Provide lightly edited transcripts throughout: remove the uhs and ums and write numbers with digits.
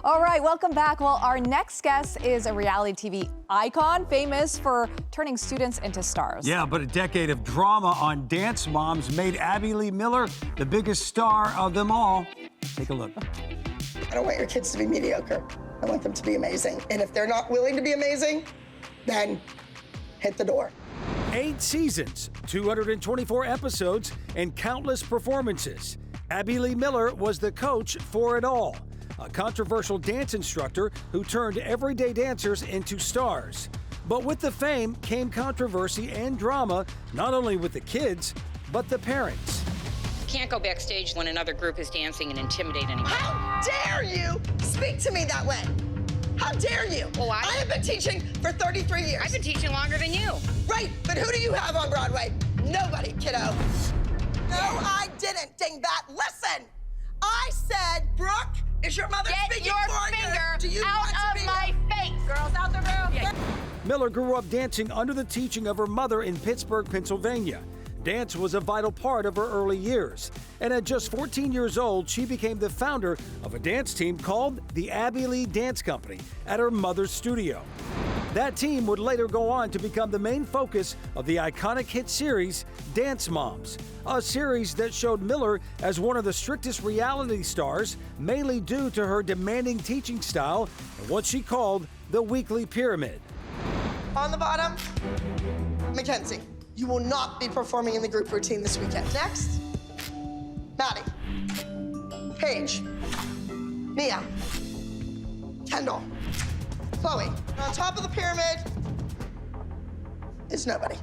All right, welcome back. Well, our next guest is a reality TV icon, famous for turning students into stars. Yeah, but a decade of drama on Dance Moms made Abby Lee Miller the biggest star of them all. Take a look. I don't want your kids to be mediocre. I want them to be amazing. And if they're not willing to be amazing, then hit the door. 8 seasons, 224 episodes, and countless performances. Abby Lee Miller was the coach for it all. A controversial dance instructor who turned everyday dancers into stars. But with the fame came controversy and drama, not only with the kids, but the parents. You can't go backstage when another group is dancing and intimidate anyone. How dare you speak to me that way? How dare you? Well, I have been teaching for 33 years. I've been teaching longer than you. Right, but who do you have on Broadway? Nobody, kiddo. No, I didn't, dingbat. Listen, I said, Brooke, is your mother speaking for you? Get your Do you finger want to out be of my face. Girls out the room. Yeah. Miller grew up dancing under the teaching of her mother in Pittsburgh, Pennsylvania. Dance was a vital part of her early years. And at just 14 years old, she became the founder of a dance team called the Abby Lee Dance Company at her mother's studio. That team would later go on to become the main focus of the iconic hit series Dance Moms, a series that showed Miller as one of the strictest reality stars, mainly due to her demanding teaching style and what she called the weekly pyramid. On the bottom, Mackenzie, you will not be performing in the group routine this weekend. Next, Maddie, Paige, Mia, Kendall, Chloe. On top of the pyramid is nobody.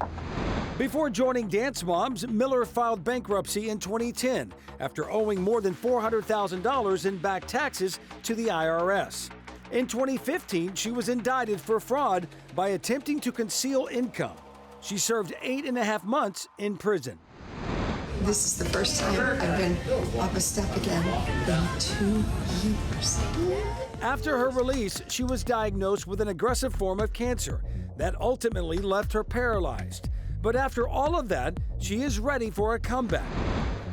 Before joining Dance Moms, Miller filed bankruptcy in 2010 after owing more than $400,000 in back taxes to the IRS. In 2015, she was indicted for fraud by attempting to conceal income. She served 8.5 months in prison. This is the first time I've been up a step again in 2 years. After her release, she was diagnosed with an aggressive form of cancer that ultimately left her paralyzed. But after all of that, she is ready for a comeback,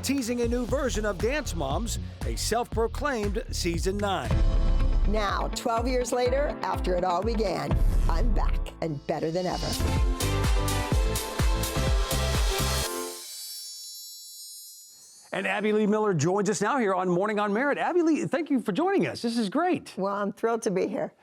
teasing a new version of Dance Moms, a self-proclaimed season 9. Now, 12 years later, after it all began, I'm back and better than ever. And Abby Lee Miller joins us now here on Morning on Merit. Abby Lee, thank you for joining us. This is great. Well, I'm thrilled to be here.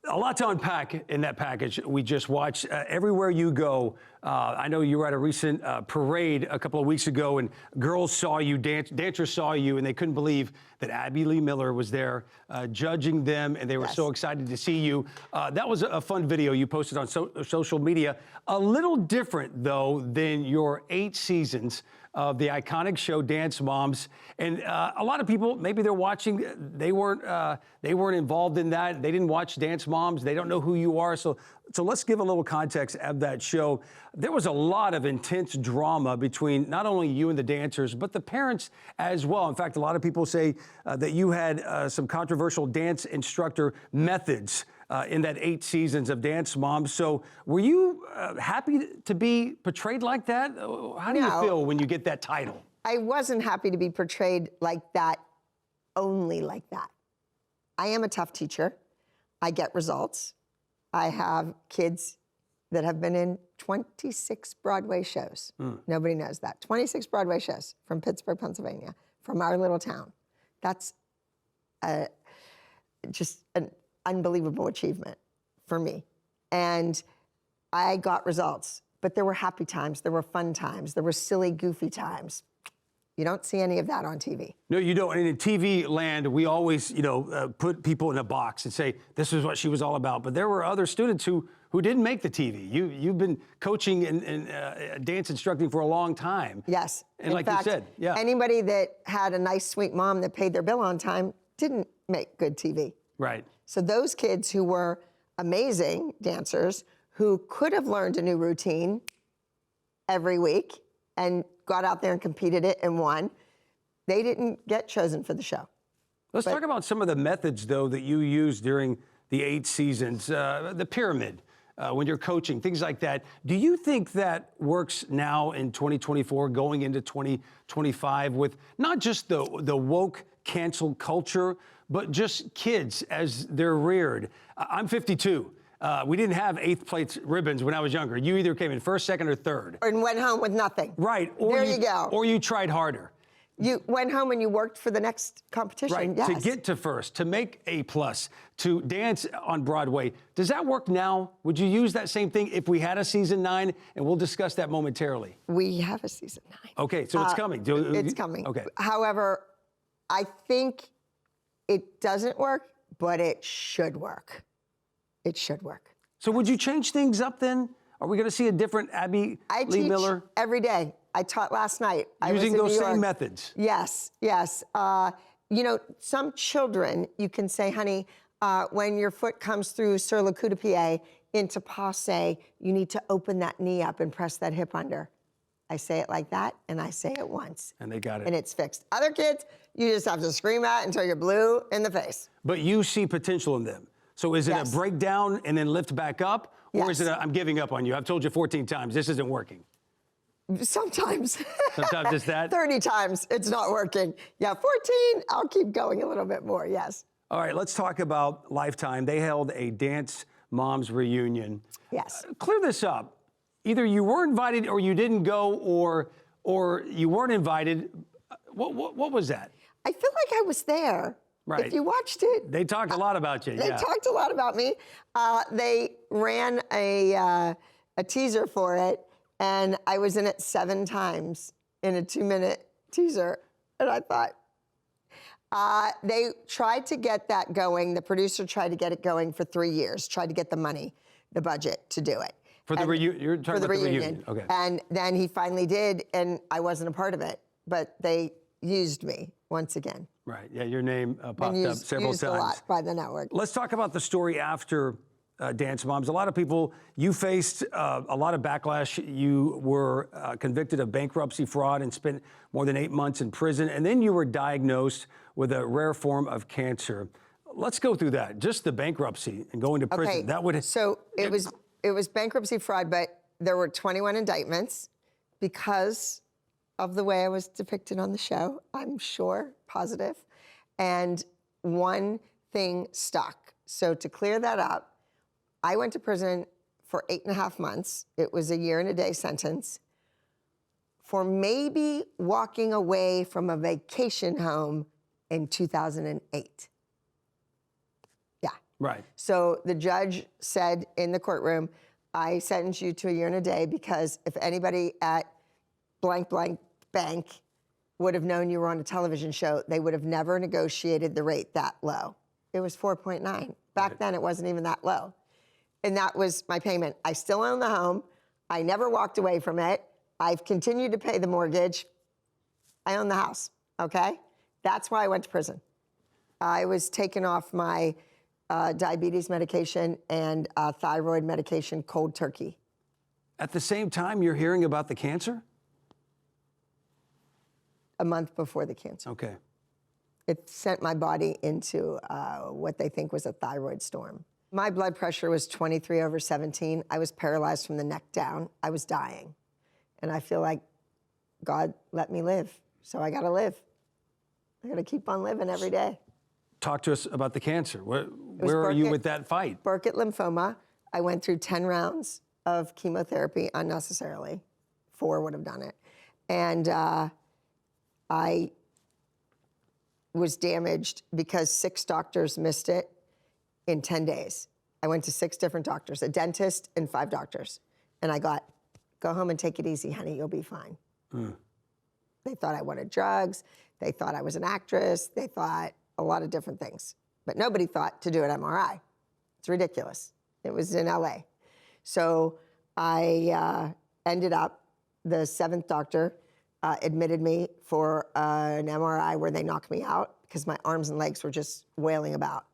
A lot to unpack in that package we just watched. Everywhere you go, I know you were at a recent parade a couple of weeks ago, and girls saw you, dancers saw you, and they couldn't believe that Abby Lee Miller was there judging them, and they were so excited to see you. That was a fun video you posted on social media. A little different, though, than your 8 seasons of the iconic show Dance Moms, and a lot of people, maybe they're watching, they weren't involved in that. They didn't watch Dance Moms. They don't know who you are. So let's give a little context of that show. There was a lot of intense drama between not only you and the dancers, but the parents as well. In fact, a lot of people say that you had some controversial dance instructor methods in that 8 seasons of Dance Moms. So were you happy to be portrayed like that? How do you feel when you get that title? I wasn't happy to be portrayed like that, only like that. I am a tough teacher. I get results. I have kids that have been in 26 Broadway shows. Nobody knows that. 26 Broadway shows from Pittsburgh, Pennsylvania, from our little town. That's just an unbelievable achievement for me. And I got results, but there were happy times, there were fun times, there were silly, goofy times. You don't see any of that on TV. No, you don't. And in TV land, we always, put people in a box and say, this is what she was all about. But there were other students who didn't make the TV. You've been coaching and dance instructing for a long time. Yes. And like you said, anybody that had a nice, sweet mom that paid their bill on time didn't make good TV. Right. So those kids who were amazing dancers, who could have learned a new routine every week and got out there and competed it and won, they didn't get chosen for the show. Let's talk about some of the methods, though, that you used during the 8 seasons, the pyramid, when you're coaching, things like that. Do you think that works now in 2024, going into 2025, with not just the woke cancel culture, but just kids as they're reared. I'm 52. We didn't have 8th place ribbons when I was younger. You either came in first, second, or third. And went home with nothing. Right. There you go. Or you tried harder. You went home and you worked for the next competition. Right. Yes. To get to first, to make A+, to dance on Broadway. Does that work now? Would you use that same thing if we had a season 9? And we'll discuss that momentarily. We have a season 9. Okay, so it's coming. It's coming. Okay. However, I think it doesn't work, but it should work. It should work. So would you change things up then? Are we going to see a different Abby I Lee teach Miller? every day. I taught last night. I was Using in those New same York. methods? Yes, yes. You know, some children, you can say, honey, when your foot comes through sur le coup de pied into passe, you need to open that knee up and press that hip under. I say it like that, and I say it once. And they got it. And it's fixed. Other kids, you just have to scream at until you're blue in the face. But you see potential in them. So is it Yes. a breakdown and then lift back up? Or is it Yes. I'm giving up on you? I've told you 14 times, this isn't working. Sometimes. Sometimes it's that? 30 times, it's not working. Yeah, 14, I'll keep going a little bit more, yes. All right, let's talk about Lifetime. They held a Dance Moms reunion. Yes. Clear this up. Either you were invited or you didn't go, or you weren't invited. What was that? I feel like I was there. Right. If you watched it. They talked a lot about you. They talked a lot about me. They ran a teaser for it, and I was in it 7 times in a 2-minute teaser. And I thought, they tried to get that going. The producer tried to get it going for 3 years, tried to get the money, the budget to do it. For the reunion? You're talking For the about the reunion. reunion. Okay. And then he finally did, and I wasn't a part of it. But they used me once again. Right. Yeah, your name popped And up several used times. a lot by the network. Let's talk about the story after Dance Moms. A lot of people, you faced a lot of backlash. You were convicted of bankruptcy fraud and spent more than 8 months in prison. And then you were diagnosed with a rare form of cancer. Let's go through that. Just the bankruptcy and going to prison. Okay, That would. so it was bankruptcy fraud, but there were 21 indictments because of the way I was depicted on the show, I'm sure, positive. And one thing stuck. So to clear that up, I went to prison for 8.5 months. It was a 1 year and a day sentence for maybe walking away from a vacation home in 2008. Yeah. Right. So the judge said in the courtroom, I sentence you to a 1 year and a day because if anybody at blank blank bank would have known you were on a television show, they would have never negotiated the rate that low. It was 4.9. Back then, it wasn't even that low. And that was my payment. I still own the home. I never walked away from it. I've continued to pay the mortgage. I own the house, okay? That's why I went to prison. I was taken off my diabetes medication and thyroid medication cold turkey. At the same time, you're hearing about the cancer? A month before the cancer. Okay. It sent my body into what they think was a thyroid storm. My blood pressure was 23/17. I was paralyzed from the neck down. I was dying. And I feel like God let me live. So I gotta live. I gotta keep on living every day. Talk to us about the cancer. Where are you with that fight? Burkitt lymphoma. I went through 10 rounds of chemotherapy unnecessarily. 4 would have done it. And I was damaged because 6 doctors missed it in 10 days. I went to 6 different doctors, a dentist and 5 doctors. And I got, go home and take it easy, honey, you'll be fine. They thought I wanted drugs. They thought I was an actress. They thought a lot of different things. But nobody thought to do an MRI. It's ridiculous. It was in LA. So I ended up, the 7th doctor admitted me for an MRI where they knocked me out because my arms and legs were just wailing about.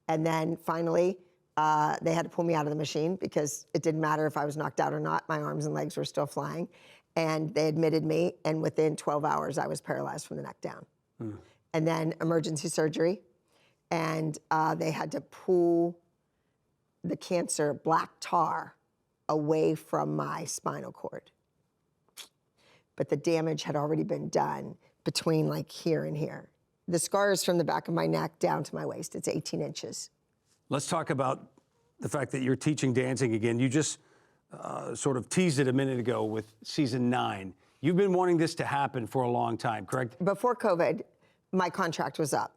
And then finally, they had to pull me out of the machine because it didn't matter if I was knocked out or not. My arms and legs were still flying. And they admitted me, and within 12 hours, I was paralyzed from the neck down. And then emergency surgery, and they had to pull the cancer, black tar, away from my spinal cord. But the damage had already been done between like here and here. the scar is from the back of my neck down to my waist. It's 18 inches. Let's talk about the fact that you're teaching dancing again. You just sort of teased it a minute ago with season 9. You've been wanting this to happen for a long time, correct? Before COVID, my contract was up.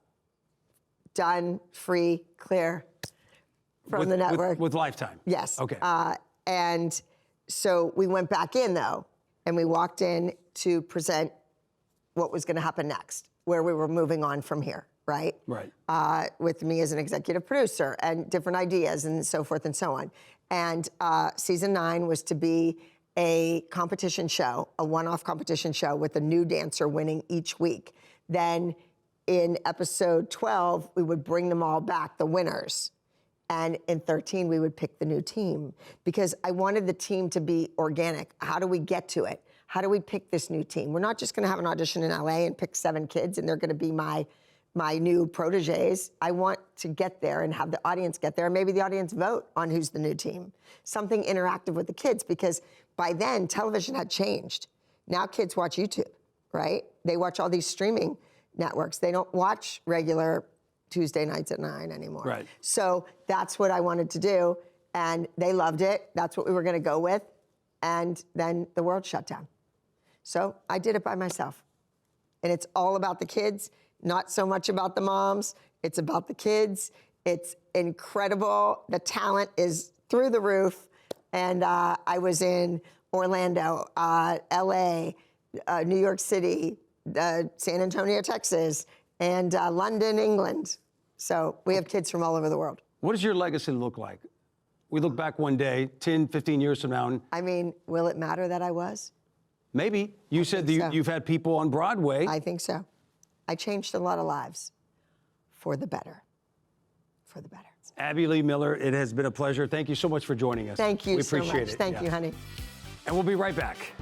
Done, free, clear from the network. With Lifetime? Yes. Okay. And so we went back in, though, and we walked in to present what was going to happen next, where we were moving on from here, right? Right. With me as an executive producer and different ideas and so forth and so on. And season 9 was to be a competition show, a one-off competition show with a new dancer winning each week. Then in episode 12, we would bring them all back, the winners. And in 13, we would pick the new team because I wanted the team to be organic. How do we get to it? How do we pick this new team? We're not just going to have an audition in LA and pick 7 kids and they're going to be my new proteges. I want to get there and have the audience get there, and maybe the audience vote on who's the new team. Something interactive with the kids, because by then, television had changed. Now kids watch YouTube, right? They watch all these streaming networks. They don't watch regular Tuesday nights at 9 anymore. Right. So that's what I wanted to do, and they loved it. That's what we were going to go with, and then the world shut down. So I did it by myself, and it's all about the kids. Not so much about the moms. It's about the kids. It's incredible. The talent is through the roof. And I was in Orlando, LA, New York City, San Antonio, Texas, and London, England. So we have kids from all over the world. What does your legacy look like? We look back one day, 10, 15 years from now, and I mean, will it matter that I was? maybe. You said that think so. you've had people on Broadway. I think so. I changed a lot of lives for the better. For the better. Abby Lee Miller, it has been a pleasure. Thank you so much for joining us. Thank you We so appreciate much. it. Thank Yeah. you, honey. And we'll be right back.